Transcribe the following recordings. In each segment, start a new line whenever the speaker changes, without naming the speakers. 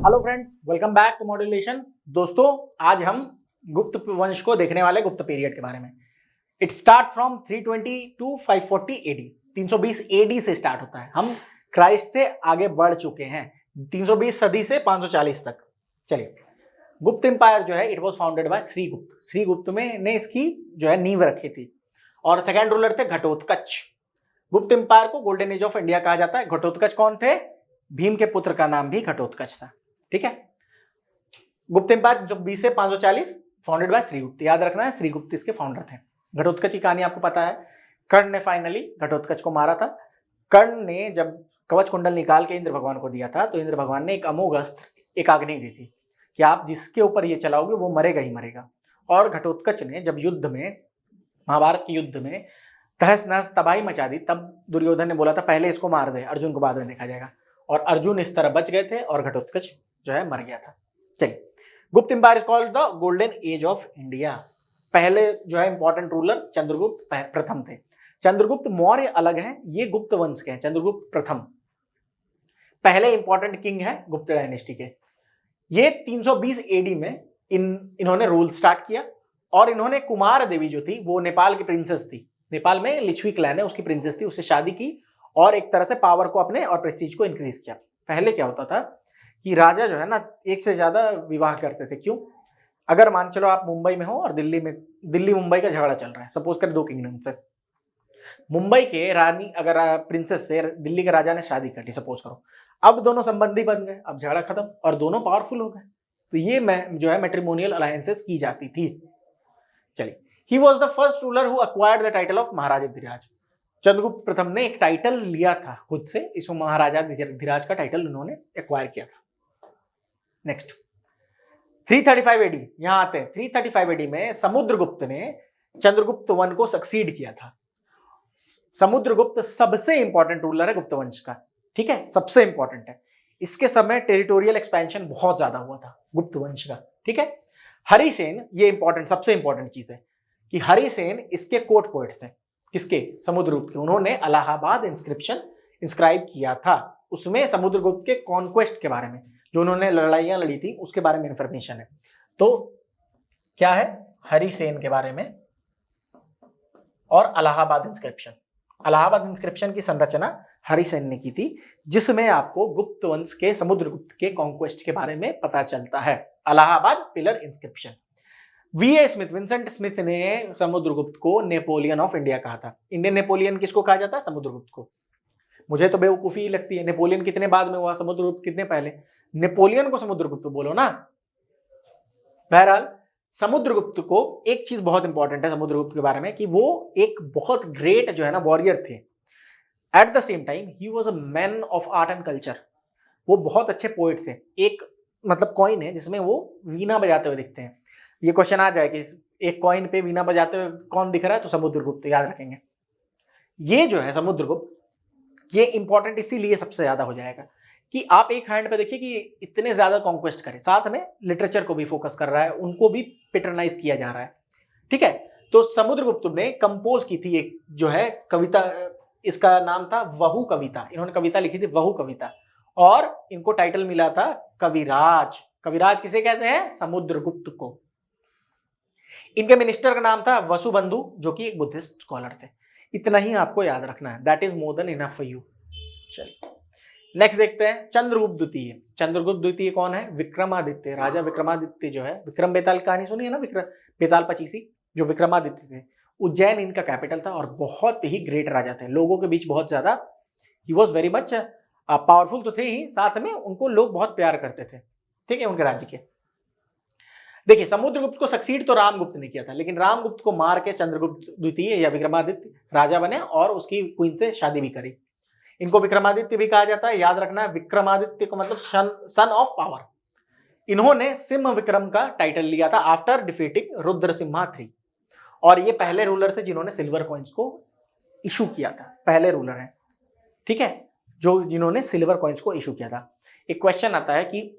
Hello friends, welcome back to modulation. दोस्तों, आज हम गुप्त वंश को देखने वाले गुप्त पीरियड के बारे में। It start from 320 to 540 AD. 320 AD से स्टार्ट होता है। हम क्राइस्ट से आगे बढ़ चुके हैं 320 सदी से 540 तक। चलिए, गुप्त एम्पायर जो है it was founded by Srigupta. Srigupta में ने इसकी जो है नींव रखी थी और सेकेंड रूलर थे घटोत्कच। गुप्त एम्पायर को गोल्डन एज ऑफ इंडिया कहा जाता है। घटोत्कच कौन थे? भीम के पुत्र का नाम भी घटोत्कच था। ठीक है। गुप्त एम्पायर जो 20 से 540 फाउंडेड बाय श्रीगुप्त। याद रखना है, श्रीगुप्त इसके फाउंडर थे। घटोत्कच की कहानी आपको पता है। कर्ण ने फाइनली घटोत्कच को मारा था। कर्ण ने जब कवच कुंडल निकाल के इंद्र भगवान को दिया था तो इंद्र भगवान ने एक अमोघ अस्त्र, एक आग्नि दी थी कि आप जिसके ऊपर ये चलाओगे वो मरेगा ही मरेगा। और घटोत्कच ने जब युद्ध में, महाभारत के युद्ध में तहस नहस तबाही मचा दी, तब दुर्योधन ने बोला था पहले इसको मार दे, अर्जुन को बाद में देखा जाएगा। और अर्जुन इस तरह बच गए थे और घटोत्कच जो है मर गया था। चलिए, Gupta empire is called the golden age of India. पहले जो है इंपॉर्टेंट रूलर चंद्रगुप्त प्रथम थे। चंद्रगुप्त मौर्य अलग है, ये गुप्त वंश के हैं। चंद्रगुप्त प्रथम पहले इंपॉर्टेंट किंग है गुप्त डायनेस्टी के। ये 320 एडी में इन्होंने रूल स्टार्ट किया और इन्होंने कुमार देवी जो थी वो नेपाल की प्रिंसेस थी। नेपाल में लिच्छवी क्लैन है, उसकी प्रिंसेस थी, उससे शादी की और एक तरह से पावर को अपने और प्रेस्टीज को इंक्रीज किया। पहले क्या होता था कि राजा जो है ना एक से ज्यादा विवाह करते थे। क्यों? अगर मान चलो आप मुंबई में हो और दिल्ली मुंबई का झगड़ा चल रहा है, सपोज कर दो किंगडम से, मुंबई के रानी अगर प्रिंसेस से दिल्ली के राजा ने शादी कर ली, सपोज करो, अब दोनों संबंधी बन गए, अब झगड़ा खत्म और दोनों पावरफुल हो गए। तो ये जो है मैट्रिमोनियल अलायंसेस की जाती थी। चलिए, he was the first ruler who acquired the title of Maharaja Dhiraj. Chandragupta प्रथम ने एक टाइटल लिया था खुद से, इसको महाराजा धीराज का टाइटल उन्होंने एक्वायर किया था। नेक्स्ट 335 एडी, यहां आते हैं। 335 एडी में समुद्रगुप्त ने चंद्रगुप्त वन को सक्सीड किया था। समुद्रगुप्त सबसे इंपॉर्टेंट रूलर है गुप्त वंश का। ठीक है, सबसे इंपॉर्टेंट है। इसके समय टेरिटोरियल एक्सपेंशन बहुत ज्यादा हुआ था गुप्त वंश का। ठीक है। हरिसेन, ये इंपॉर्टेंट, सबसे इंपॉर्टेंट चीज है कि हरिसेन इसके कोर्ट पोएट थे। किसके? समुद्रगुप्त के। उन्होंने इलाहाबाद इंस्क्रिप्शन इंस्क्राइब किया था। उसमें समुद्रगुप्त के कॉन्क्वेस्ट के बारे में, जो उन्होंने लड़ाइयां लड़ी थी, उसके बारे में इंफॉर्मेशन है। तो क्या है? हरिसेन के बारे में और इलाहाबाद इंस्क्रिप्शन। इलाहाबाद इंस्क्रिप्शन की संरचना हरिसेन ने की थी, जिसमें आपको गुप्त वंश के समुद्रगुप्त के कॉन्क्वेस्ट के बारे में पता चलता है। Allahabad pillar inscription. वीए Smith, Vincent Smith ने समुद्रगुप्त को नेपोलियन ऑफ इंडिया कहा था। इंडियन नेपोलियन किसको कहा जाता है? समुद्रगुप्त को। मुझे तो बेवकूफी लगती है, नेपोलियन कितने बाद में हुआ, समुद्रगुप्त कितने पहले? नेपोलियन को समुद्रगुप्त बोलो ना। बहरहाल, समुद्रगुप्त को एक चीज बहुत इंपॉर्टेंट है समुद्रगुप्त के बारे में कि वो एक बहुत ग्रेट जो है ना वॉरियर थे। At the same time he was a man of art and culture. वो बहुत अच्छे पोइट थे। एक मतलब कॉइन है जिसमें वो वीणा बजाते हुए दिखते हैं। ये क्वेश्चन आ जाए कि एक कॉइन पे वीणा बजाते हुए कौन दिख रहा है, तो समुद्रगुप्त, याद रखेंगे। ये जो है समुद्रगुप्त, ये इंपॉर्टेंट इसीलिए सबसे ज्यादा हो जाएगा कि आप एक हैंड पे देखिए कि इतने ज्यादा कॉन्क्वेस्ट करें, साथ में लिटरेचर को भी फोकस कर रहा है, उनको भी पेटर्नाइज किया जा रहा है। ठीक है। तो समुद्रगुप्त ने कंपोज की थी एक जो है कविता, इसका नाम था वहु कविता। इन्होंने कविता लिखी थी वहु कविता और इनको टाइटल मिला था कविराज। कविराज किसे कहते हैं? समुद्रगुप्त को। इनके मिनिस्टर का नाम था वसुबंधु, जो कि एक बुद्धिस्ट स्कॉलर थे। इतना ही आपको याद रखना है, that is more than enough for you. चलिए, नेक्स्ट देखते हैं चंद्रगुप्त द्वितीय। चंद्रगुप्त द्वितीय कौन है? विक्रमादित्य। राजा विक्रमादित्य जो है, विक्रम बेताल कहानी सुनी है ना, विक्रम बेताल पचीसी, जो विक्रमादित्य थे। उज्जैन इनका कैपिटल था और बहुत ही ग्रेट राजा थे। लोगों के बीच बहुत ज्यादा, he was very much powerful तो थे ही, साथ में उनको लोग बहुत प्यार करते थे। ठीक है, उनके राज्य के। देखिए, समुद्रगुप्त को सक्सीड तो रामगुप्त ने किया था, लेकिन रामगुप्त को मार के चंद्रगुप्त द्वितीय या विक्रमादित्य राजा बने और उसकी क्वीन से शादी भी करी। इनको विक्रमादित्य भी कहा जाता है। याद रखना, विक्रमादित्य को मतलब सन ऑफ पावर। इन्होंने सिंह विक्रम का टाइटल लिया था आफ्टर डिफीटिंग रुद्रसिम्हा 3। और ये पहले रूलर थे जिन्होंने सिल्वर कॉइन्स को इशू किया था। पहले रूलर हैं, ठीक है, जो जिन्होंने सिल्वर कॉइन्स को इशू किया था। एक क्वेश्चन आता है कि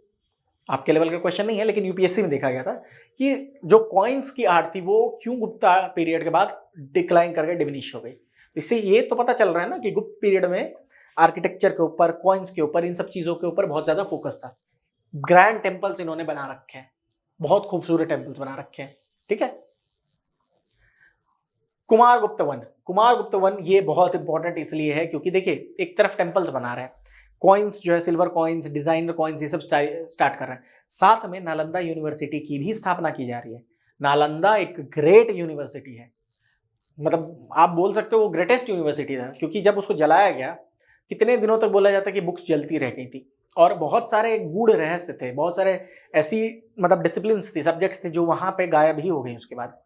आपके लेवल का क्वेश्चन नहीं है, लेकिन यूपीएससी में देखा गया था कि जो कॉइन्स की आर्ट थी वो क्यों गुप्ता पीरियड के बाद डिक्लाइन करके डिमिनिश हो गई। इससे ये तो पता चल रहा है ना कि गुप्त पीरियड में आर्किटेक्चर के ऊपर, कॉइन्स के ऊपर, इन सब चीजों के ऊपर बहुत ज्यादा फोकस था। ग्रैंड टेम्पल्स इन्होंने बना रखे हैं, बहुत खूबसूरत टेम्पल्स बना रखे हैं। ठीक है। कुमारगुप्त वन, कुमारगुप्त वन ये बहुत इंपॉर्टेंट इसलिए है क्योंकि देखिए एक तरफ टेम्पल्स बना रहे हैं, कॉइन्स जो है सिल्वर कॉइन्स, डिजाइनर कॉइन्स, ये सब स्टार्ट कर रहे हैं। साथ में नालंदा यूनिवर्सिटी की भी स्थापना की जा रही है। नालंदा एक ग्रेट यूनिवर्सिटी है, मतलब आप बोल सकते हो वो ग्रेटेस्ट यूनिवर्सिटी था, क्योंकि जब उसको जलाया गया कितने दिनों तक बोला जाता है कि बुक्स जलती रह गई थी, और बहुत सारे गूढ़ रहस्य थे, बहुत सारे ऐसी मतलब डिसिप्लिन थी, सब्जेक्ट्स थे जो वहां पे गायब ही हो गई उसके बाद।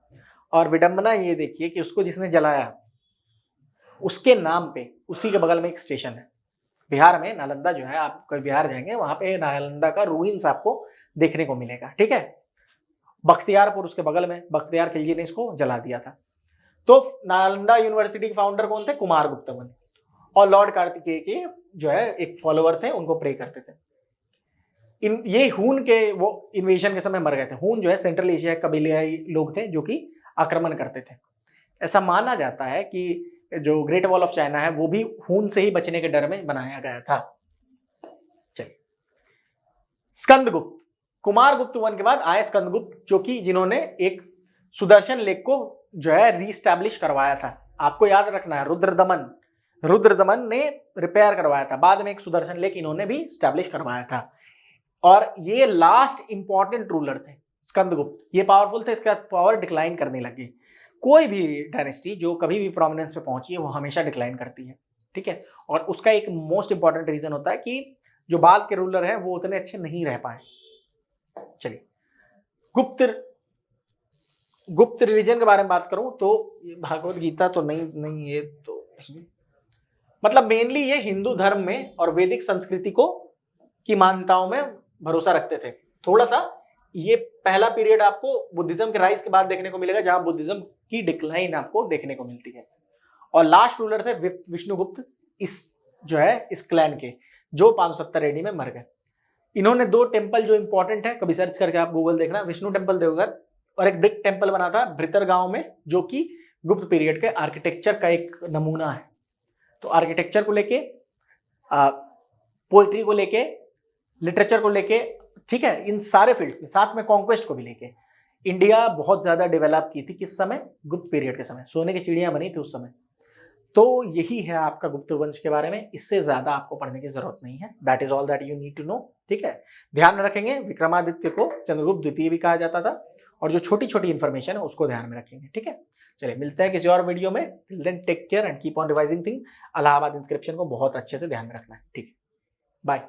और विडंबना ये देखिए कि उसको जिसने जलाया उसके नाम पे उसी के बगल में एक स्टेशन है बिहार में, नालंदा जो है, आप कभी बिहार जाएंगे वहां पे नालंदा का रूइंस आपको देखने को मिलेगा। ठीक है। बख्तियारपुर उसके बगल में, बख्तियार खिलजी ने इसको जला दिया था। तो नालंदा यूनिवर्सिटी के फाउंडर कौन थे? कुमारगुप्त वन। और लॉर्ड कार्तिकेय के जो है एक फॉलोअर थे, उनको प्रे करते थे। ये हून के वो इन्वेजन के समय मर गए थे। हून जो है सेंट्रल एशिया कबीलाई लोग थे जो कि आक्रमण करते थे। ऐसा माना जाता है कि जो ग्रेट वॉल ऑफ चाइना है वो भी हून से ही बचने के डर में बनाया गया था। चलिए, स्कंदगुप्त, कुमारगुप्त वन के बाद आए स्कंदगुप्त, जो कि जिन्होंने एक सुदर्शन लेक को जो है रीस्टैब्लिश करवाया था। आपको याद रखना है, रुद्रदमन ने रिपेयर करवाया था, बाद में एक सुदर्शन लेक इन्होंने भी स्टैब्लिश करवाया था। और ये लास्ट इंपॉर्टेंट रूलर थे स्कंदगुप्त। ये पावरफुल थे, इसके बाद पावर डिक्लाइन करने लगी। कोई भी डायनेस्टी जो कभी भी प्रोमिनेंस पे पहुंची है वो हमेशा डिक्लाइन करती है। ठीक है। और उसका एक मोस्ट इंपॉर्टेंट रीजन होता है कि जो बाद के रूलर हैं वो उतने अच्छे नहीं रह पाए। चलिए, गुप्त रिलीजन के बारे में बात करूं तो भागवत गीता तो नहीं ये तो नहीं, मतलब मेनली ये हिंदू धर्म में और वैदिक संस्कृति को की मान्यताओं में भरोसा रखते थे। थोड़ा सा ये पहला पीरियड आपको बुद्धिज्म के राइज के बाद देखने को मिलेगा, जहां बुद्धिज्म की डिक्लाइन आपको देखने को मिलती है। और लास्ट रूलर थे विष्णुगुप्त, इस जो है इस क्लैन के, जो 570 एडी में मर गए। इन्होंने 2 टेम्पल जो इंपॉर्टेंट है, कभी सर्च करके आप गूगल देखना, विष्णु टेम्पल देवघर और एक ब्रिक टेम्पल बना था भ्रितर गांव में, जो कि गुप्त पीरियड के आर्किटेक्चर का एक नमूना है। तो आर्किटेक्चर को लेके, पोइट्री को लेके, लिटरेचर को लेके, ठीक है, इन सारे फील्ड में, साथ में कॉन्क्वेस्ट को भी लेके इंडिया बहुत ज्यादा डेवलप की थी। किस समय? गुप्त पीरियड के समय। सोने की चिड़ियां बनी थी उस समय। तो यही है आपका गुप्त वंश के बारे में, इससे ज्यादा आपको पढ़ने की जरूरत नहीं है। That is all that you need to know. ठीक है। ध्यान में रखेंगे, विक्रमादित्य को चंद्रगुप्त द्वितीय भी कहा जाता था, और जो छोटी छोटी इंफॉर्मेशन है उसको ध्यान में रखेंगे। ठीक है। चलिए, मिलते हैं किसी और वीडियो में। Till then take care and keep on revising thing. Allahabad inscription को बहुत अच्छे से ध्यान में रखना है। ठीक है, बाय।